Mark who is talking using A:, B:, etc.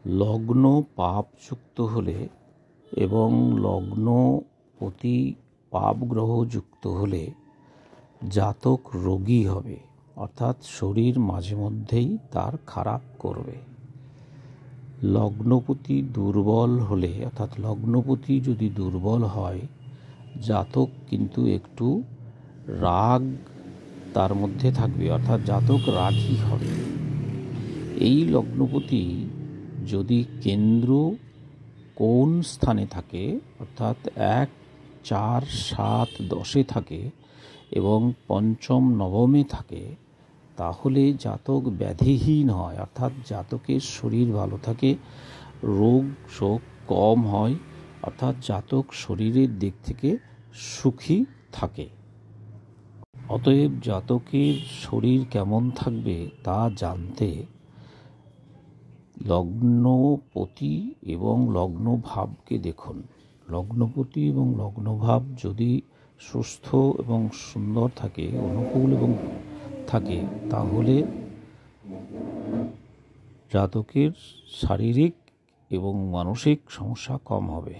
A: লগ্ন পাপযুক্ত হলে এবং লগ্নপতি পাপ গ্রহ যুক্ত হলে জাতক রোগী হবে, অর্থাৎ শরীর মাঝে মধ্যেই তার খারাপ করবে। লগ্নপতি দুর্বল হলে, অর্থাৎ লগ্নপতি যদি দুর্বল হয়, জাতক কিন্তু একটু রাগ তার মধ্যে থাকবে, অর্থাৎ জাতক রাগী হবে। এই লগ্নপতি যদি কেন্দ্র কোন স্থানে থাকে, অর্থাৎ 1, 4, 7, 10-এ থাকে এবং পঞ্চম নবমে থাকে, তাহলে জাতক ব্যাধিহীন হয়, অর্থাৎ জাতকের শরীর ভালো থাকে, রোগ শোক কম হয়, অর্থাৎ জাতক শরীরের দিক থেকে সুখী থাকে। অতএব জাতকের শরীর কেমন থাকবে তা জানতে লগ্নপতি এবং লগ্নভাবকে দেখুন। লগ্নপতি এবং লগ্নভাব যদি সুস্থ এবং সুন্দর থাকে, অনুকূল এবং থাকে, তাহলে জাতকের শারীরিক এবং মানসিক সমস্যা কম হবে।